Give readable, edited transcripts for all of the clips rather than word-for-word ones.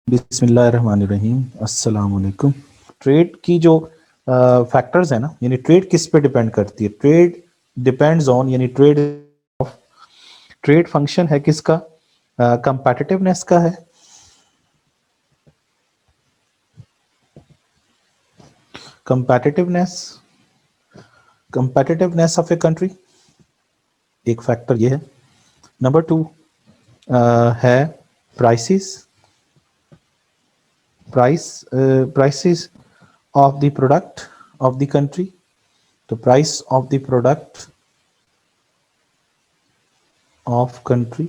बिस्मिल्लाहिर्रहमानिर्रहीम अस्सलाम वालेकुम। ट्रेड की जो फैक्टर्स है ना, यानी ट्रेड किस पे डिपेंड करती है? ट्रेड डिपेंड्स ऑन, यानी ट्रेड फंक्शन है किसका? कंपैटिटिवनेस का है। Competitiveness competitiveness of a country, एक फैक्टर ये है। नंबर टू है prices prices of the product of the country. तो price of the product of country.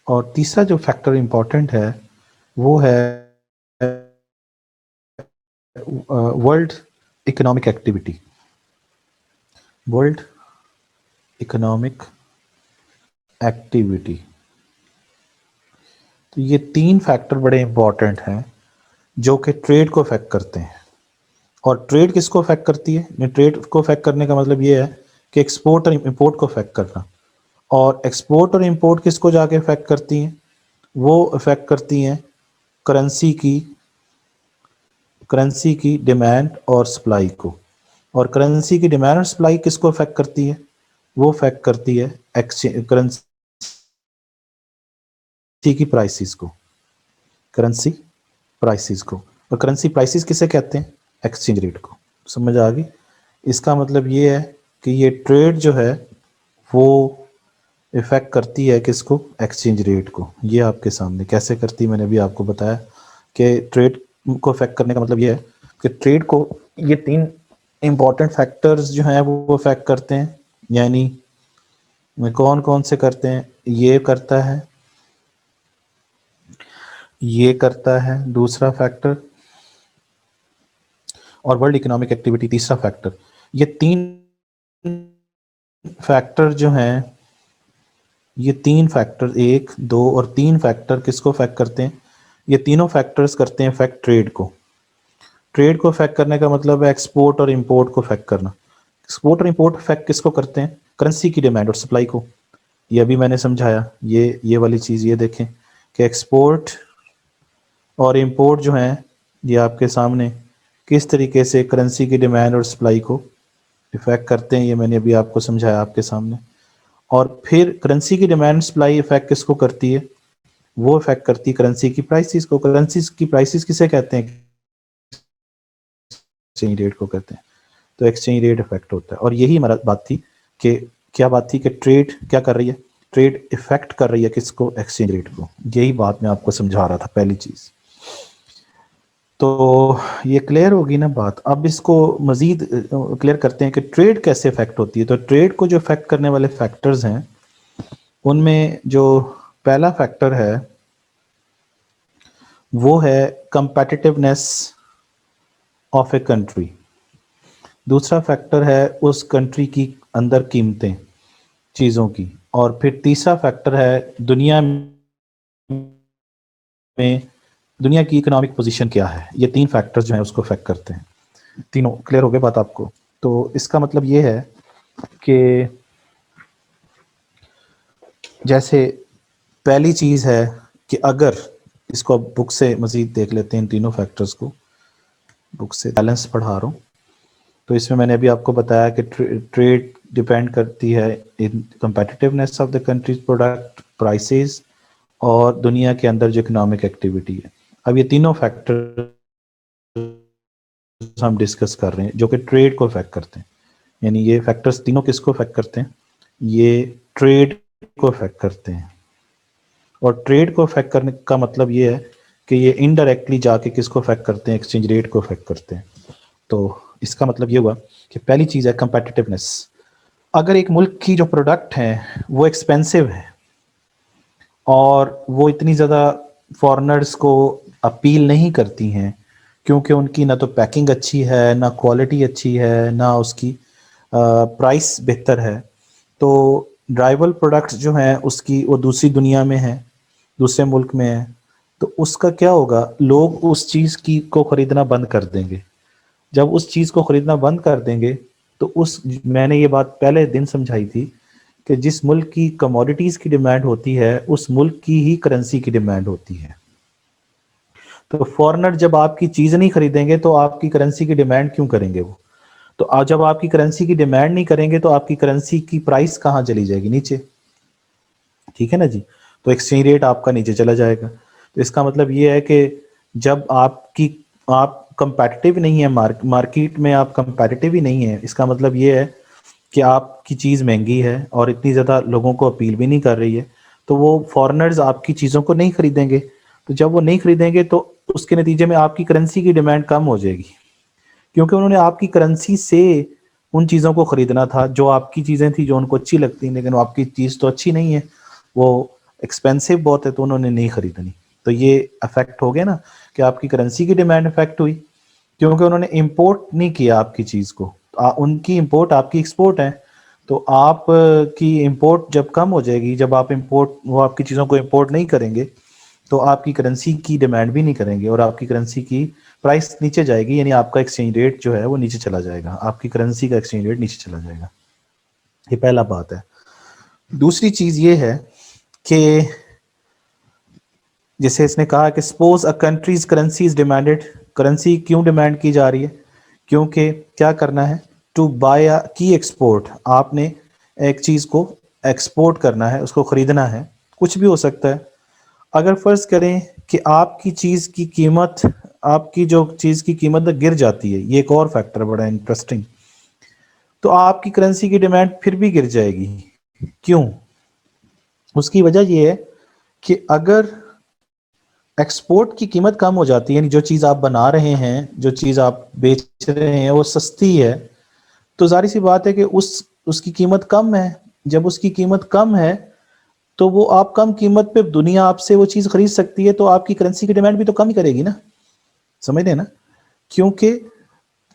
और तीसरा जो फैक्टर इंपॉर्टेंट है वो है world economic activity. World economic activity. तो ये तीन फैक्टर बड़े इंपॉर्टेंट हैं जो कि ट्रेड को अफेक्ट करते हैं। और ट्रेड किसको अफेक्ट करती है? ट्रेड को अफेक्ट करने का मतलब ये है कि एक्सपोर्ट और इंपोर्ट को अफेक्ट करना। और एक्सपोर्ट और इंपोर्ट किसको जाके अफेक्ट करती हैं? वो अफेक्ट करती हैं करेंसी की डिमांड और सप्लाई को। और करेंसी की डिमांड और सप्लाई किसको अफेक्ट करती है? वो अफेक्ट करती है करेंसी की प्राइसेस को। करेंसी प्राइसेस को। और करेंसी प्राइसेस किसे कहते हैं? एक्सचेंज रेट को। समझ आ गई? इसका मतलब ये है कि ये ट्रेड जो है वो इफेक्ट करती है किसको? एक्सचेंज रेट को। ये आपके सामने कैसे करती है मैंने भी आपको बताया कि ट्रेड को अफेक्ट करने का मतलब ये है कि ट्रेड को ये तीन इंपॉर्टेंट फैक्टर्स जो हैं वो अफेक्ट करते हैं। यानी कौन कौन से करते हैं? ये करता है दूसरा फैक्टर, और वर्ल्ड इकोनॉमिक एक्टिविटी तीसरा फैक्टर। ये तीन फैक्टर जो हैं, ये तीन फैक्टर, एक दो और तीन फैक्टर किसको अफेक्ट करते हैं? ये तीनों फैक्टर्स करते हैं अफेक्ट ट्रेड को। ट्रेड को अफेक्ट करने का मतलब है एक्सपोर्ट और इंपोर्ट को अफेक्ट करना। एक्सपोर्ट और इंपोर्ट अफेक्ट किसको करते हैं? करेंसी की डिमांड और सप्लाई को। ये अभी मैंने समझाया। ये वाली चीज़ ये देखें कि एक्सपोर्ट और इंपोर्ट जो हैं ये आपके सामने किस तरीके से करेंसी की डिमांड और सप्लाई को इफेक्ट करते हैं, ये मैंने अभी आपको समझाया आपके सामने। और फिर करेंसी की डिमांड सप्लाई इफेक्ट किसको करती है? वो इफेक्ट करती है करेंसी की प्राइसेस को। करेंसी की प्राइसेस किसे कहते हैं? एक्सचेंज रेट को कहते हैं। तो एक्सचेंज रेट इफेक्ट होता है। और यही हमारा बात थी कि क्या बात थी कि ट्रेड क्या कर रही है? ट्रेड इफेक्ट कर रही है किसको? एक्सचेंज रेट को। यही बात मैं आपको समझा रहा था, पहली चीज। तो ये क्लियर होगी ना बात। अब इसको मजीद क्लियर करते हैं कि ट्रेड कैसे इफेक्ट होती है। तो ट्रेड को जो इफेक्ट करने वाले फैक्टर्स हैं उनमें जो पहला फैक्टर है वो है कंपेटिटिवनेस ऑफ ए कंट्री। दूसरा फैक्टर है उस कंट्री की अंदर कीमतें चीज़ों की। और फिर तीसरा फैक्टर है दुनिया की इकोनॉमिक पोजीशन क्या है। ये तीन फैक्टर्स जो हैं उसको अफेक्ट करते हैं। तीनों क्लियर हो गए बात आपको? तो इसका मतलब ये है कि जैसे पहली चीज़ है कि अगर इसको अब बुक से मजीद देख लेते हैं, इन तीनों फैक्टर्स को बुक से बैलेंस पढ़ा रहा हूँ। तो इसमें मैंने अभी आपको बताया कि ट्रेड डिपेंड करती है इन competitiveness of the countries product, prices और दुनिया के अंदर जो इकोनॉमिक एक्टिविटी है। अब ये तीनों फैक्टर हम डिस्कस कर रहे हैं जो कि ट्रेड को अफेक्ट करते हैं। यानी ये फैक्टर्स तीनों किसको अफेक्ट करते हैं? ये ट्रेड को अफेक्ट करते हैं। और ट्रेड को अफेक्ट करने का मतलब ये है कि ये इनडायरेक्टली जाके किसको अफेक्ट करते हैं? एक्सचेंज रेट को अफेक्ट करते हैं। तो इसका मतलब ये हुआ कि पहली चीज़ है कंपेटिटिवनेस। अगर एक मुल्क की जो प्रोडक्ट है वो एक्सपेंसिव है और वो इतनी ज़्यादा फॉरेनर्स को अपील नहीं करती हैं क्योंकि उनकी ना तो पैकिंग अच्छी है, ना क्वालिटी अच्छी है, ना उसकी प्राइस बेहतर है, तो ड्राइवल प्रोडक्ट्स जो हैं उसकी वो दूसरी दुनिया में है, दूसरे मुल्क में है, तो उसका क्या होगा? लोग उस चीज़ की को ख़रीदना बंद कर देंगे। जब उस चीज़ को ख़रीदना बंद कर देंगे तो मैंने ये बात पहले दिन समझाई थी कि जिस मुल्क की कमोडिटीज की डिमांड होती है उस मुल्क की ही करेंसी की डिमांड होती है। तो फॉरेनर जब आपकी चीज नहीं खरीदेंगे तो आपकी करेंसी की डिमांड क्यों करेंगे वो? तो जब आपकी करेंसी की डिमांड नहीं करेंगे तो आपकी करेंसी की प्राइस कहाँ चली जाएगी? नीचे। ठीक है ना जी। तो एक्सचेंज रेट आपका नीचे चला जाएगा। तो इसका मतलब ये है कि जब आप कंपेटिटिव नहीं है मार्केट में, आप कंपेटिटिव ही नहीं है, इसका मतलब ये है कि आपकी चीज़ महंगी है और इतनी ज़्यादा लोगों को अपील भी नहीं कर रही है, तो वो फॉरेनर्स आपकी चीज़ों को नहीं खरीदेंगे। तो जब वो नहीं खरीदेंगे तो उसके नतीजे में आपकी करेंसी की डिमांड कम हो जाएगी, क्योंकि उन्होंने आपकी करेंसी से उन चीज़ों को खरीदना था जो आपकी चीज़ें थी जो उनको अच्छी लगती, लेकिन वो आपकी चीज़ तो अच्छी नहीं है, वो एक्सपेंसिव बहुत है, तो उन्होंने नहीं खरीदनी। तो ये अफेक्ट हो गया ना कि आपकी करेंसी की डिमांड अफेक्ट हुई, क्योंकि उन्होंने इंपोर्ट नहीं किया आपकी चीज़ को। उनकी इंपोर्ट आपकी एक्सपोर्ट है। तो आप की इंपोर्ट जब कम हो जाएगी, जब आप इंपोर्ट वो आपकी चीज़ों को इंपोर्ट नहीं करेंगे तो आपकी करेंसी की डिमांड भी नहीं करेंगे और आपकी करेंसी की प्राइस नीचे जाएगी, यानी आपका एक्सचेंज रेट जो है वो नीचे चला जाएगा, आपकी करेंसी का एक्सचेंज रेट नीचे चला जाएगा। ये पहला बात है। दूसरी चीज़ ये है कि जैसे इसने कहा कि suppose a countries currency is demanded, currency क्यों डिमांड की जा रही है? क्योंकि क्या करना है, टू बाय अ की एक्सपोर्ट, आपने एक चीज़ को एक्सपोर्ट करना है, उसको खरीदना है, कुछ भी हो सकता है। अगर फर्ज करें कि आपकी चीज़ की कीमत, आपकी जो चीज़ की कीमत गिर जाती है, ये एक और फैक्टर बड़ा इंटरेस्टिंग, तो आपकी करेंसी की डिमांड फिर भी गिर जाएगी। क्यों? उसकी वजह ये है कि अगर एक्सपोर्ट की कीमत कम हो जाती है, यानी जो चीज़ आप बना रहे हैं, जो चीज़ आप बेच रहे हैं वो सस्ती है, तो जाहिर सी बात है कि उसकी कीमत कम है। जब उसकी कीमत कम है तो वो आप कम कीमत पे दुनिया आपसे वो चीज़ खरीद सकती है, तो आपकी करेंसी की डिमांड भी तो कम ही करेगी ना। समझ रहे हैं ना? क्योंकि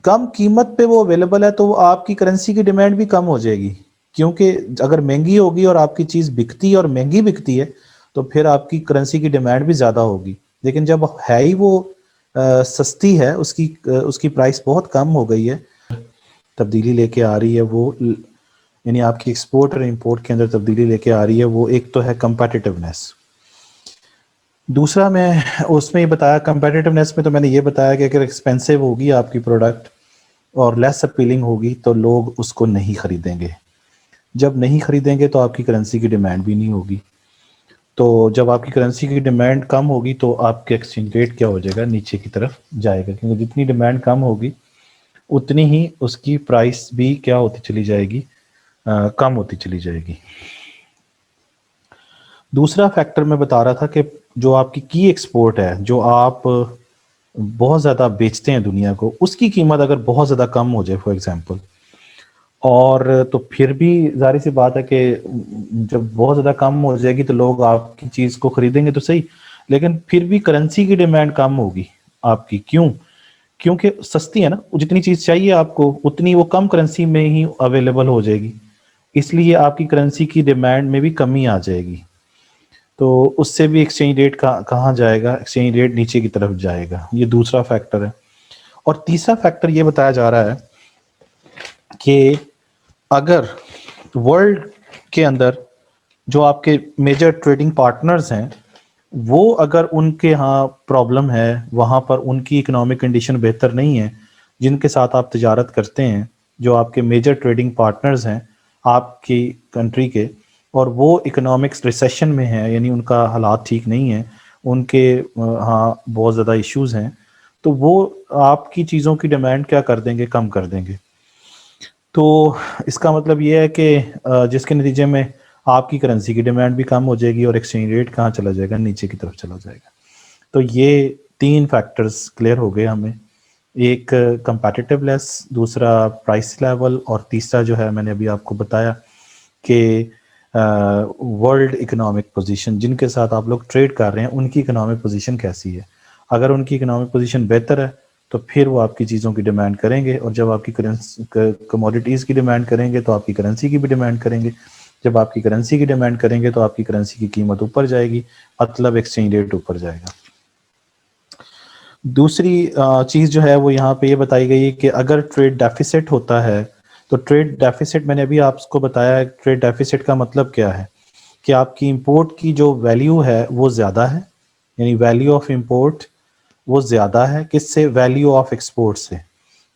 कम कीमत पे वो अवेलेबल है तो वो आपकी करेंसी की डिमांड भी कम हो जाएगी, क्योंकि अगर महंगी होगी और आपकी चीज़ बिकती है और महंगी बिकती है तो फिर आपकी करेंसी की डिमांड भी ज़्यादा होगी। लेकिन जब है ही वो सस्ती है, उसकी प्राइस बहुत कम हो गई है, तब्दीली लेके आ रही है वो, यानी आपकी एक्सपोर्ट और इंपोर्ट के अंदर तब्दीली लेके आ रही है वो। एक तो है कंपेटिटिवनेस। दूसरा मैं उसमें ये बताया कंपेटिटिवनेस में, तो मैंने ये बताया कि अगर एक्सपेंसिव होगी आपकी प्रोडक्ट और लेस अपीलिंग होगी तो लोग उसको नहीं खरीदेंगे। जब नहीं खरीदेंगे तो आपकी करेंसी की डिमांड भी नहीं होगी। तो जब आपकी करेंसी की डिमांड कम होगी तो आपके एक्सचेंज रेट क्या हो जाएगा? नीचे की तरफ जाएगा, क्योंकि जितनी डिमांड कम होगी उतनी ही उसकी प्राइस भी क्या होती चली जाएगी? कम होती चली जाएगी। दूसरा फैक्टर मैं बता रहा था कि जो आपकी की एक्सपोर्ट है, जो आप बहुत ज़्यादा बेचते हैं दुनिया को, उसकी कीमत अगर बहुत ज़्यादा कम हो जाए फॉर एग्जांपल, और तो फिर भी जाहिर सी बात है कि जब बहुत ज़्यादा कम हो जाएगी तो लोग आपकी चीज़ को खरीदेंगे तो सही, लेकिन फिर भी करेंसी की डिमांड कम होगी आपकी। क्यों? क्योंकि सस्ती है ना, जितनी चीज़ चाहिए आपको उतनी वो कम करेंसी में ही अवेलेबल हो जाएगी, इसलिए आपकी करेंसी की डिमांड में भी कमी आ जाएगी। तो उससे भी एक्सचेंज रेट कहाँ जाएगा? एक्सचेंज रेट नीचे की तरफ जाएगा। ये दूसरा फैक्टर है। और तीसरा फैक्टर ये बताया जा रहा है कि अगर वर्ल्ड के अंदर जो आपके मेजर ट्रेडिंग पार्टनर्स हैं, वो अगर उनके यहाँ प्रॉब्लम है, वहाँ पर उनकी इकोनॉमिक कंडीशन बेहतर नहीं है, जिनके साथ आप तिजारत करते हैं, जो आपके मेजर ट्रेडिंग पार्टनर्स हैं आपकी कंट्री के, और वो इकोनॉमिक्स रिसेशन में है, यानी उनका हालात ठीक नहीं है, उनके हाँ बहुत ज़्यादा इश्यूज हैं, तो वो आपकी चीज़ों की डिमांड क्या कर देंगे? कम कर देंगे। तो इसका मतलब ये है कि जिसके नतीजे में आपकी करेंसी की डिमांड भी कम हो जाएगी और एक्सचेंज रेट कहाँ चला जाएगा? नीचे की तरफ चला जाएगा। तो ये तीन फैक्टर्स क्लियर हो गए हमें, एक कंपेटिटिवनेस, दूसरा प्राइस लेवल, और तीसरा जो है मैंने अभी आपको बताया कि वर्ल्ड इकोनॉमिक पोजीशन, जिनके साथ आप लोग ट्रेड कर रहे हैं उनकी इकोनॉमिक पोजीशन कैसी है। अगर उनकी इकोनॉमिक पोजीशन बेहतर है तो फिर वो आपकी चीज़ों की डिमांड करेंगे, और जब आपकी कमोडिटीज़ की डिमांड करेंगे तो आपकी करेंसी की भी डिमांड करेंगे। जब आपकी करेंसी की डिमांड करेंगे तो आपकी करेंसी की कीमत ऊपर जाएगी, मतलब एक्सचेंज रेट ऊपर जाएगा। दूसरी चीज़ जो है वो यहाँ पे ये बताई गई है कि अगर ट्रेड डेफिसिट होता है, तो ट्रेड डेफिसिट मैंने अभी आपको बताया, ट्रेड डेफिसिट का मतलब क्या है कि आपकी इंपोर्ट की जो वैल्यू है वो ज़्यादा है, यानी वैल्यू ऑफ इंपोर्ट वो ज़्यादा है किससे, वैल्यू ऑफ एक्सपोर्ट से।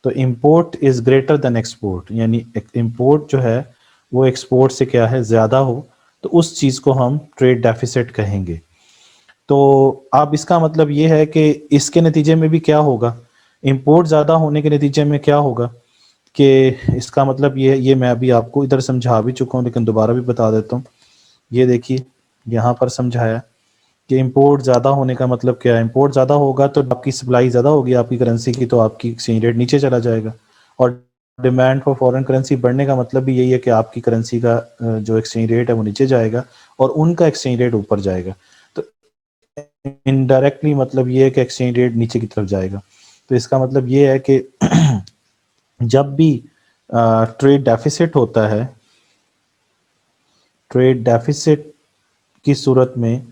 तो import is greater than export, यानी इंपोर्ट जो है वो एक्सपोर्ट से क्या है, ज़्यादा हो, तो उस चीज़ को हम ट्रेड डेफिसिट कहेंगे। तो अब इसका मतलब ये है कि इसके नतीजे में भी क्या होगा, इंपोर्ट ज़्यादा होने के नतीजे में क्या होगा कि इसका मतलब ये मैं अभी आपको इधर समझा भी चुका हूँ लेकिन दोबारा भी बता देता हूँ। ये देखिए यहाँ पर समझाया कि इंपोर्ट ज़्यादा होने का मतलब क्या है, इंपोर्ट ज़्यादा होगा तो आपकी सप्लाई ज़्यादा होगी आपकी करेंसी की, तो आपकी एक्सचेंज रेट नीचे चला जाएगा। और डिमांड फॉर फॉरेन करेंसी बढ़ने का मतलब भी यही है कि आपकी करेंसी का जो एक्सचेंज रेट है वो नीचे जाएगा और उनका एक्सचेंज रेट ऊपर जाएगा। तो इनडायरेक्टली मतलब ये है कि एक्सचेंज रेट नीचे की तरफ जाएगा। तो इसका मतलब ये है कि जब भी ट्रेड डेफिसिट होता है, ट्रेड डेफिसिट की सूरत में,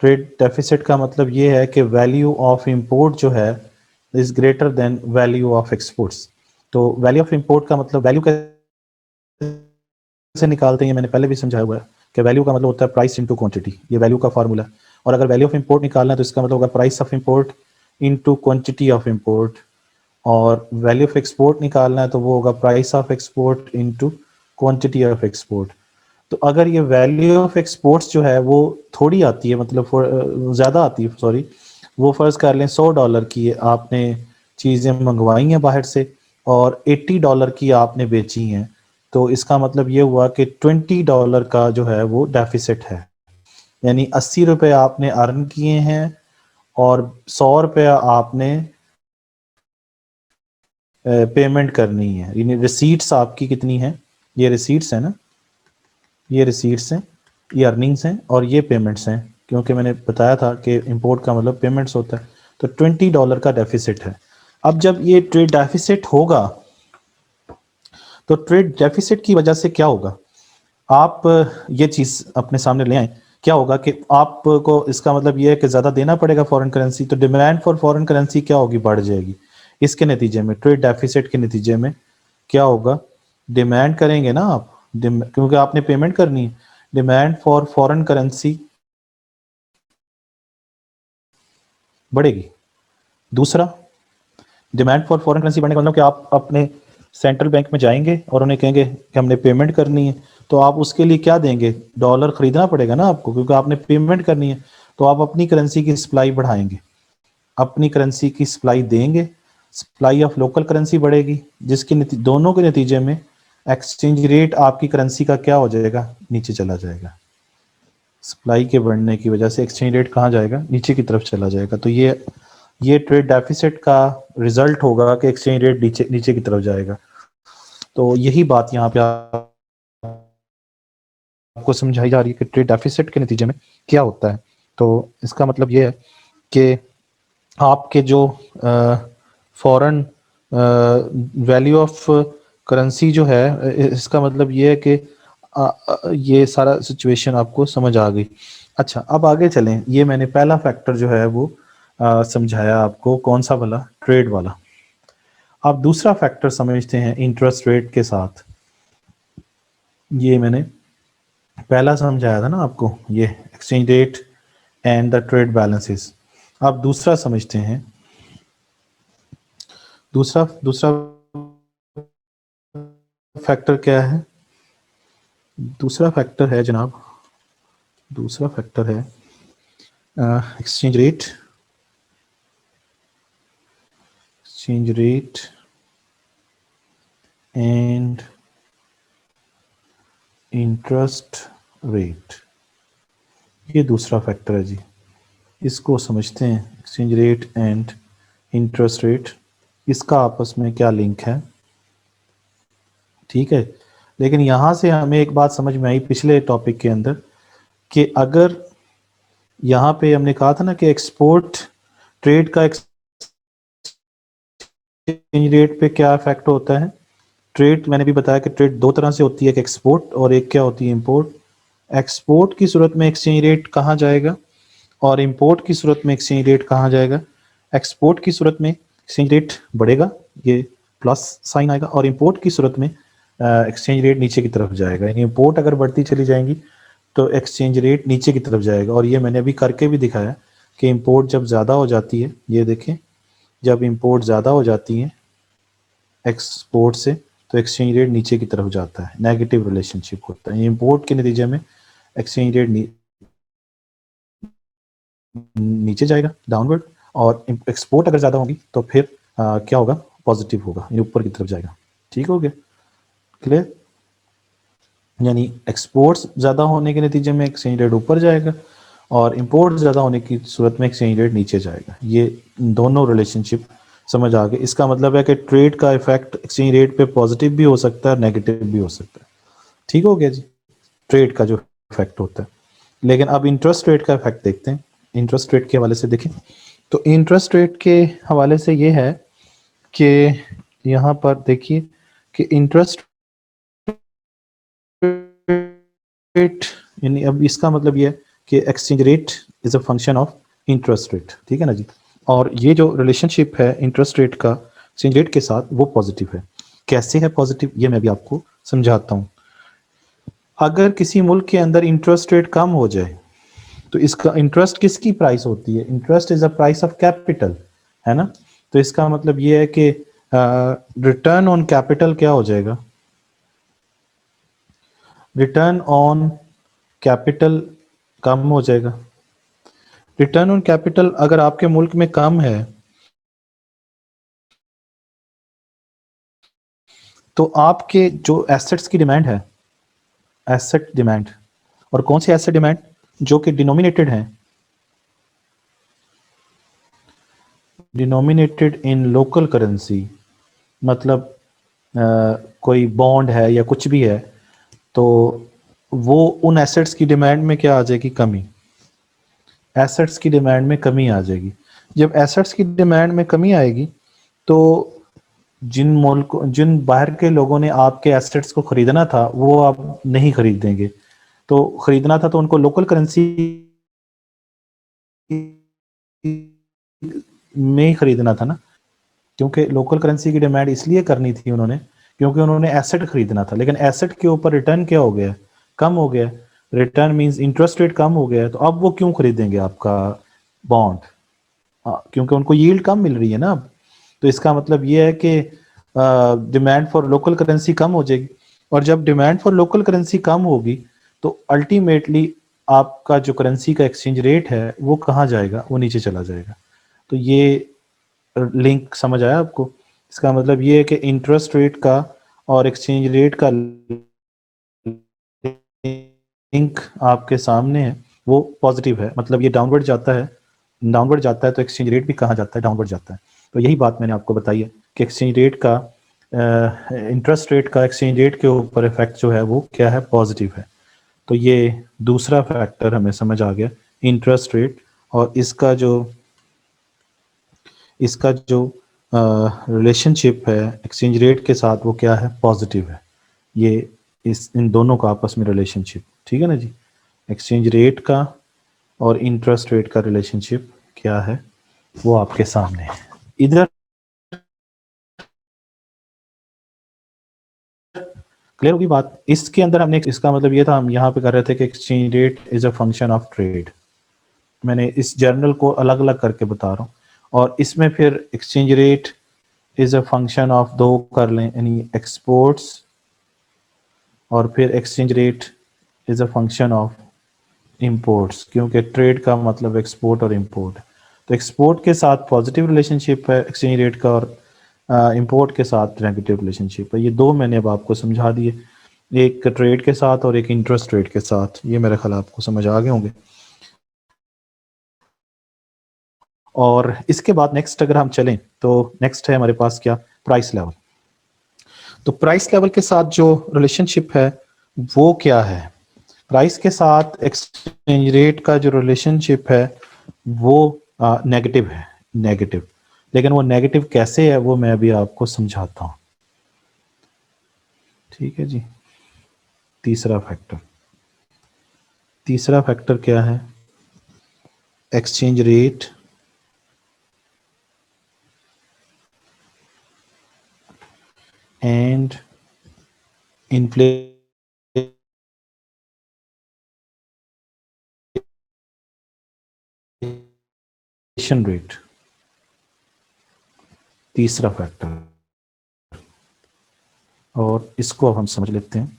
ट्रेड डेफिसिट का मतलब ये है कि वैल्यू ऑफ इंपोर्ट जो है is greater than value of exports. तो वैल्यू ऑफ इंपोर्ट का मतलब वैल्यू कैसे निकालते हैं, ये मैंने पहले भी समझाया हुआ है कि वैल्यू का मतलब होता है प्राइस इनटू क्वांटिटी, ये वैल्यू का फार्मूला। और अगर वैल्यू ऑफ इंपोर्ट निकालना है तो इसका मतलब होगा price of import into quantity of import, और वैल्यू ऑफ एक्सपोर्ट निकालना है तो वो होगा price of export into quantity of export. तो अगर ये वैल्यू ऑफ एक्सपोर्ट्स जो है वो थोड़ी आती है, मतलब ज़्यादा आती है, सॉरी, वो फ़र्ज़ कर लें $100 की आपने चीज़ें मंगवाई हैं बाहर से और $80 की आपने बेची हैं, तो इसका मतलब ये हुआ कि $20 का जो है वो डेफिसिट है, यानी ₹80 आपने अर्न किए हैं और ₹100 आपने पेमेंट करनी है। यानी रिसीट्स आपकी कितनी है, ये रिसीट्स है ना, ये रिसीट्स हैं, ये अर्निंग्स हैं और ये पेमेंट्स हैं, क्योंकि मैंने बताया था कि इंपोर्ट का मतलब पेमेंट्स होता है। तो $20 का डेफिसिट है। अब जब ये ट्रेड डेफिसिट होगा तो ट्रेड डेफिसिट की वजह से क्या होगा, आप ये चीज़ अपने सामने ले आए, क्या होगा कि आपको इसका मतलब ये है कि ज़्यादा देना पड़ेगा फॉरेन करेंसी, तो डिमांड फॉर फॉरेन करेंसी क्या होगी, बढ़ जाएगी। इसके नतीजे में ट्रेड डेफिसिट के नतीजे में क्या होगा, डिमांड करेंगे ना आप, क्योंकि आपने पेमेंट करनी है, डिमांड फॉर फॉरेन करेंसी बढ़ेगी। दूसरा, डिमांड फॉर फॉरेन करेंसी बढ़ने का मतलब कि आप अपने सेंट्रल बैंक में जाएंगे और उन्हें कहेंगे कि हमने पेमेंट करनी है, तो आप उसके लिए क्या देंगे, डॉलर खरीदना पड़ेगा ना आपको, क्योंकि आपने पेमेंट करनी है। तो आप अपनी करेंसी की सप्लाई बढ़ाएंगे, अपनी करेंसी की सप्लाई देंगे, सप्लाई ऑफ लोकल करेंसी बढ़ेगी, जिसके दोनों के नतीजे में एक्सचेंज रेट आपकी करेंसी का क्या हो जाएगा, नीचे चला जाएगा। सप्लाई के बढ़ने की वजह से एक्सचेंज रेट कहाँ जाएगा, नीचे की तरफ चला जाएगा। तो ये ट्रेड डेफिसिट का रिजल्ट होगा कि एक्सचेंज रेट नीचे नीचे की तरफ जाएगा। तो यही बात यहाँ पे आपको समझाई जा रही है कि ट्रेड डेफिसिट के नतीजे में क्या होता है। तो इसका मतलब ये है कि आपके जो फॉरेन वैल्यू ऑफ करेंसी जो है, इसका मतलब ये है कि ये सारा सिचुएशन आपको समझ आ गई। अच्छा, अब आगे चलें। ये मैंने पहला फैक्टर जो है वो समझाया आपको, कौन सा वाला, ट्रेड वाला। आप दूसरा फैक्टर समझते हैं इंटरेस्ट रेट के साथ। ये मैंने पहला समझाया था ना आपको, ये exchange rate and the trade balances. आप दूसरा समझते हैं, दूसरा दूसरा फैक्टर क्या है, दूसरा फैक्टर है जनाब, दूसरा फैक्टर है exchange rate, exchange rate and interest rate. ये दूसरा फैक्टर है जी, इसको समझते हैं, exchange rate and interest rate, इसका आपस में क्या लिंक है। ठीक है, लेकिन यहाँ से हमें एक बात समझ में आई पिछले टॉपिक के अंदर कि अगर यहाँ पे हमने कहा था ना कि एक्सपोर्ट ट्रेड का एक्सचेंज रेट पे क्या इफेक्ट होता है। ट्रेड मैंने भी बताया कि ट्रेड दो तरह से होती है, एक एक्सपोर्ट और एक क्या होती है, इंपोर्ट। एक्सपोर्ट की सूरत में एक्सचेंज रेट कहाँ जाएगा और इंपोर्ट की सूरत में एक्सचेंज रेट कहाँ जाएगा। एक्सपोर्ट की सूरत में एक्सचेंज रेट बढ़ेगा, ये प्लस साइन आएगा, और इंपोर्ट की सूरत में एक्सचेंज रेट नीचे की तरफ जाएगा, यानी इम्पोर्ट अगर बढ़ती चली जाएंगी तो एक्सचेंज रेट नीचे की तरफ जाएगा। और ये मैंने अभी करके भी दिखाया कि इम्पोर्ट जब ज़्यादा हो जाती है, ये देखें, जब इम्पोर्ट ज़्यादा हो जाती है एक्सपोर्ट से तो एक्सचेंज रेट नीचे की तरफ जाता है, नेगेटिव रिलेशनशिप होता है। इम्पोर्ट के नतीजे में एक्सचेंज रेट नीचे जाएगा, डाउनवर्ड, और एक्सपोर्ट अगर ज़्यादा होगी तो फिर क्या होगा, पॉजिटिव होगा, यानी ऊपर की तरफ जाएगा। ठीक हो गया, क्लियर? यानी एक्सपोर्ट्स ज़्यादा होने के नतीजे में एक्सचेंज रेट ऊपर जाएगा और इंपोर्ट ज़्यादा होने की सूरत में एक्सचेंज रेट नीचे जाएगा। ये दोनों रिलेशनशिप समझ आ गए। इसका मतलब है कि ट्रेड का इफेक्ट एक्सचेंज रेट पे पॉजिटिव भी हो सकता है, नेगेटिव भी हो सकता है। ठीक हो गया जी, ट्रेड का जो इफेक्ट होता है। लेकिन अब इंटरेस्ट रेट का इफेक्ट देखते हैं। इंटरेस्ट रेट के हवाले से देखें तो इंटरेस्ट रेट के हवाले से ये है कि यहाँ पर देखिए कि इंटरेस्ट रेट, यानी अब इसका मतलब ये है कि exchange rate is a function of interest rate. ठीक है ना जी। और ये जो रिलेशनशिप है इंटरेस्ट रेट का एक्सचेंज रेट के साथ वो पॉजिटिव है। कैसे है पॉजिटिव, ये मैं भी आपको समझाता हूँ। अगर किसी मुल्क के अंदर इंटरेस्ट रेट कम हो जाए तो इसका इंटरेस्ट किसकी प्राइस होती है, interest is a price of capital, है ना। तो इसका मतलब ये है कि रिटर्न ऑन कैपिटल क्या हो जाएगा, रिटर्न ऑन कैपिटल कम हो जाएगा। रिटर्न ऑन कैपिटल अगर आपके मुल्क में कम है तो आपके जो एसेट्स की डिमांड है, एसेट डिमांड, और कौन सी एसेट डिमांड, जो कि डिनोमिनेटेड है, डिनोमिनेटेड इन लोकल करेंसी, मतलब कोई बॉन्ड है या कुछ भी है, तो वो उन एसेट्स की डिमांड में क्या आ जाएगी, कमी, एसेट्स की डिमांड में कमी आ जाएगी। जब एसेट्स की डिमांड में कमी आएगी तो जिन बाहर के लोगों ने आपके एसेट्स को खरीदना था वो अब नहीं खरीदेंगे। तो खरीदना था तो उनको लोकल करेंसी में ही खरीदना था ना, क्योंकि लोकल करेंसी की डिमांड इसलिए करनी थी उन्होंने क्योंकि उन्होंने एसेट खरीदना था। लेकिन एसेट के ऊपर रिटर्न क्या हो गया, कम हो गया। रिटर्न मींस इंटरेस्ट रेट कम हो गया है, तो अब वो क्यों खरीदेंगे आपका बॉन्ड, क्योंकि उनको यील्ड कम मिल रही है ना अब। तो इसका मतलब ये है कि डिमांड फॉर लोकल करेंसी कम हो जाएगी, और जब डिमांड फॉर लोकल करेंसी कम होगी तो अल्टीमेटली आपका जो करेंसी का एक्सचेंज रेट है वो कहाँ जाएगा, वो नीचे चला जाएगा। तो ये लिंक समझ आया आपको। इसका मतलब ये है कि इंटरेस्ट रेट का और एक्सचेंज रेट का लिंक आपके सामने है, वो पॉजिटिव है, मतलब ये डाउनवर्ड जाता है, डाउनवर्ड जाता है तो एक्सचेंज रेट भी कहाँ जाता है, डाउनवर्ड जाता है। तो यही बात मैंने आपको बताई है कि एक्सचेंज रेट का इंटरेस्ट रेट का एक्सचेंज रेट के ऊपर इफेक्ट जो है वो क्या है, पॉजिटिव है। तो ये दूसरा फैक्टर हमें समझ आ गया, इंटरेस्ट रेट, और इसका जो रिलेशनशिप है एक्सचेंज रेट के साथ वो क्या है, पॉजिटिव है। ये इन दोनों का आपस में रिलेशनशिप, ठीक है ना जी। एक्सचेंज रेट का और इंटरेस्ट रेट का रिलेशनशिप क्या है वो आपके सामने है। इधर क्लियर होगी बात। इसके अंदर हमने, इसका मतलब ये था, हम यहाँ पे कर रहे थे कि exchange rate is a function of trade. मैंने इस जर्नल को अलग अलग करके बता रहा हूँ, और इसमें फिर exchange rate is a function of दो कर लें, यानी एक्सपोर्ट्स, और फिर exchange rate is a function of imports, क्योंकि ट्रेड का मतलब एक्सपोर्ट और इंपोर्ट। तो एक्सपोर्ट के साथ पॉजिटिव रिलेशनशिप है एक्सचेंज रेट का, और इंपोर्ट के साथ नेगेटिव रिलेशनशिप है। ये दो मैंने अब आपको समझा दिए, एक ट्रेड के साथ और एक इंटरेस्ट रेट के साथ। ये मेरे ख्याल आपको समझ आ गए होंगे। और इसके बाद नेक्स्ट अगर हम चलें तो नेक्स्ट है हमारे पास क्या, प्राइस लेवल। तो प्राइस लेवल के साथ जो रिलेशनशिप है वो क्या है, प्राइस के साथ एक्सचेंज रेट का जो रिलेशनशिप है वो नेगेटिव है, नेगेटिव। लेकिन वो नेगेटिव कैसे है वो मैं अभी आपको समझाता हूँ। ठीक है जी। तीसरा फैक्टर, तीसरा फैक्टर क्या है, exchange rate and inflation rate, तीसरा फैक्टर, और इसको अब हम समझ लेते हैं।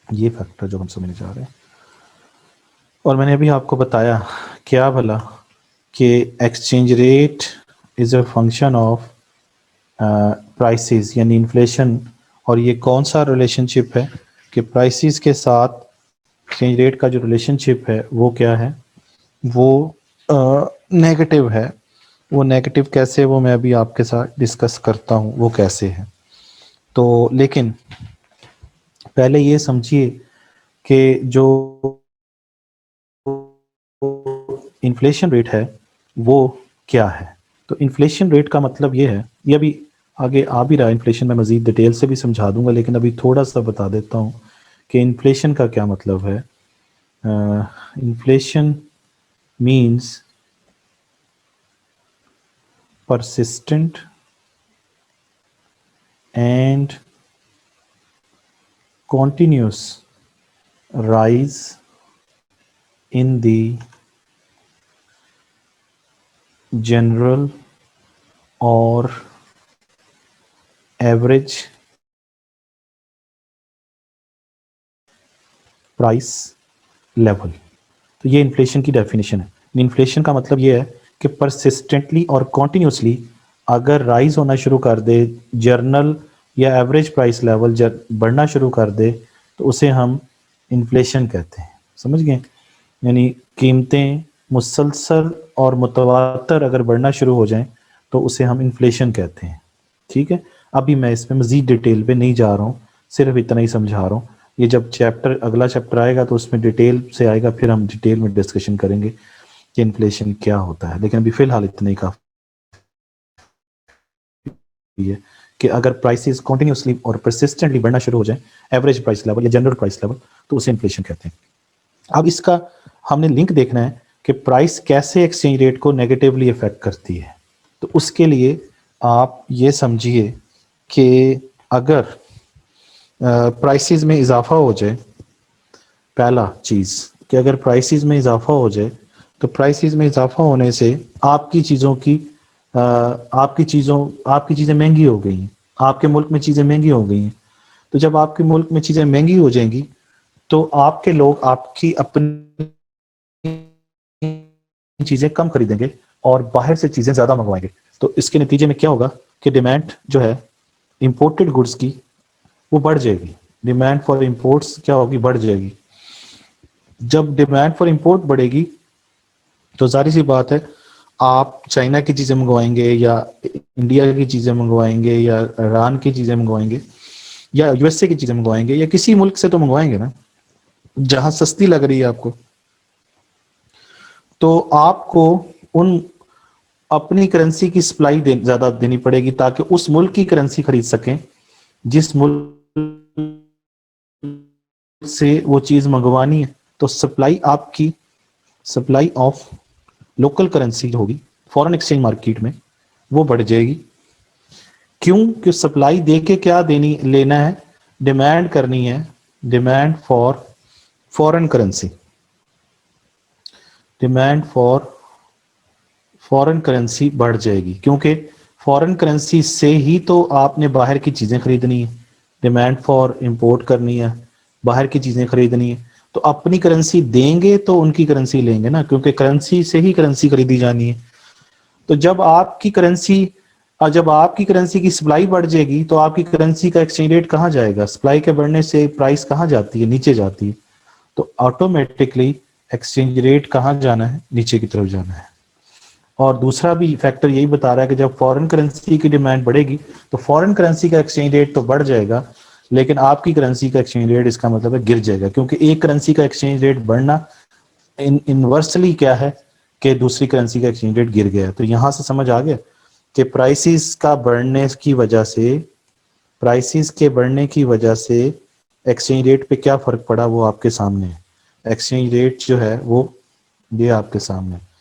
ये फैक्टर जो हम समझने जा रहे हैं, और मैंने अभी आपको बताया क्या भला कि exchange rate is a function of prices यानी इन्फ्लेशन, और ये कौन सा रिलेशनशिप है कि प्राइसेस के साथ एक्सचेंज रेट का जो रिलेशनशिप है वो क्या है, वो नेगेटिव है। वो नेगेटिव कैसे, वो मैं अभी आपके साथ डिस्कस करता हूँ वो कैसे है। तो लेकिन पहले ये समझिए कि जो इन्फ्लेशन रेट है वो क्या है। तो इन्फ्लेशन रेट का मतलब ये है, ये अभी आगे आ भी रहा है, इन्फ्लेशन में मज़ीद डिटेल से भी समझा दूंगा, लेकिन अभी थोड़ा सा बता देता हूँ कि इन्फ्लेशन का क्या मतलब है। Inflation means persistent and continuous rise in the general or average price level. तो ये इन्फ्लेशन की डेफिनेशन है। इन्फ्लेशन का मतलब ये है कि परसिस्टेंटली और कॉन्टिन्यूसली अगर राइज होना शुरू कर दे, जर्नल या एवरेज प्राइस लेवल बढ़ना शुरू कर दे, तो उसे हम इन्फ्लेशन कहते हैं। समझ गए? यानी कीमतें मुसलसल और मुतवातर अगर बढ़ना शुरू हो जाएं तो उसे हम इन्फ्लेशन कहते हैं। ठीक है, अभी मैं इसमें मज़ीद डिटेल पे नहीं जा रहा हूँ, सिर्फ इतना ही समझा रहा हूँ। ये जब चैप्टर अगला चैप्टर आएगा तो उसमें डिटेल से आएगा, फिर हम डिटेल में डिस्कशन करेंगे कि इन्फ्लेशन क्या होता है। लेकिन अभी फ़िलहाल इतना ही काफ़ी है कि अगर प्राइसेस कॉन्टिन्यूसली और परसिस्टेंटली बढ़ना शुरू हो जाए, एवरेज प्राइस लेवल या जनरल प्राइस लेवल, तो उसे इन्फ्लेशन कहते हैं। अब इसका हमने लिंक देखना है कि प्राइस कैसे एक्सचेंज रेट को नेगेटिवली इफेक्ट करती है। तो उसके लिए आप ये समझिए कि अगर प्राइसेस में इजाफा हो जाए, पहला चीज़ कि अगर प्राइसेस में इजाफा हो जाए, तो प्राइसेस में इजाफा होने से आपकी चीज़ों की आपकी चीज़ें महंगी हो गई हैं, आपके मुल्क में चीज़ें महंगी हो गई हैं। तो जब आपके मुल्क में चीज़ें महंगी हो जाएंगी तो आपके लोग आपकी अपनी चीज़ें कम खरीदेंगे और बाहर से चीज़ें ज़्यादा मंगवाएंगे। तो इसके नतीजे में क्या होगा कि डिमांड जो है इंपोर्टेड गुड्स की वो बढ़ जाएगी। डिमांड फॉर इंपोर्ट्स क्या होगी, बढ़ जाएगी। जब डिमांड फॉर इंपोर्ट बढ़ेगी तो जाहिर सी बात है आप चाइना की चीज़ें मंगवाएंगे या इंडिया की चीज़ें मंगवाएंगे या ईरान की चीज़ें मंगवाएंगे या यूएसए की चीज़ें मंगवाएंगे या किसी मुल्क से तो मंगवाएंगे ना जहां सस्ती लग रही है आपको। तो आपको उन अपनी करेंसी की सप्लाई ज्यादा देनी पड़ेगी ताकि उस मुल्क की करेंसी खरीद सकें जिस मुल्क से वो चीज मंगवानी है। तो सप्लाई ऑफ लोकल करेंसी होगी फॉरेन एक्सचेंज मार्केट में, वो बढ़ जाएगी। क्यों? कि सप्लाई दे के क्या देनी लेना है, डिमांड करनी है, demand for foreign currency, demand for foreign currency बढ़ जाएगी क्योंकि फॉरेन करेंसी से ही तो आपने बाहर की चीज़ें खरीदनी है, डिमांड फॉर इंपोर्ट करनी है, बाहर की चीज़ें खरीदनी है। तो अपनी करेंसी देंगे तो उनकी करेंसी लेंगे ना, क्योंकि करेंसी से ही करेंसी खरीदी जानी है। तो जब आपकी करेंसी की सप्लाई बढ़ जाएगी तो आपकी करेंसी का एक्सचेंज रेट कहाँ जाएगा? सप्लाई के बढ़ने से प्राइस कहाँ जाती है? नीचे जाती है। तो ऑटोमेटिकली एक्सचेंज रेट कहाँ जाना है? नीचे की तरफ जाना है। और दूसरा भी फैक्टर यही बता रहा है कि जब फॉरेन करेंसी की डिमांड बढ़ेगी तो फॉरेन करेंसी का एक्सचेंज रेट तो बढ़ जाएगा, लेकिन आपकी करेंसी का एक्सचेंज रेट इसका मतलब है गिर जाएगा, क्योंकि एक करेंसी का एक्सचेंज रेट बढ़ना इनवर्सली क्या है कि दूसरी करेंसी का एक्सचेंज रेट गिर गया। तो यहां से समझ आ गया कि प्राइसेस के बढ़ने की वजह से एक्सचेंज रेट पे क्या फर्क पड़ा, वो आपके सामने है। एक्सचेंज रेट जो है वो ये आपके सामने है।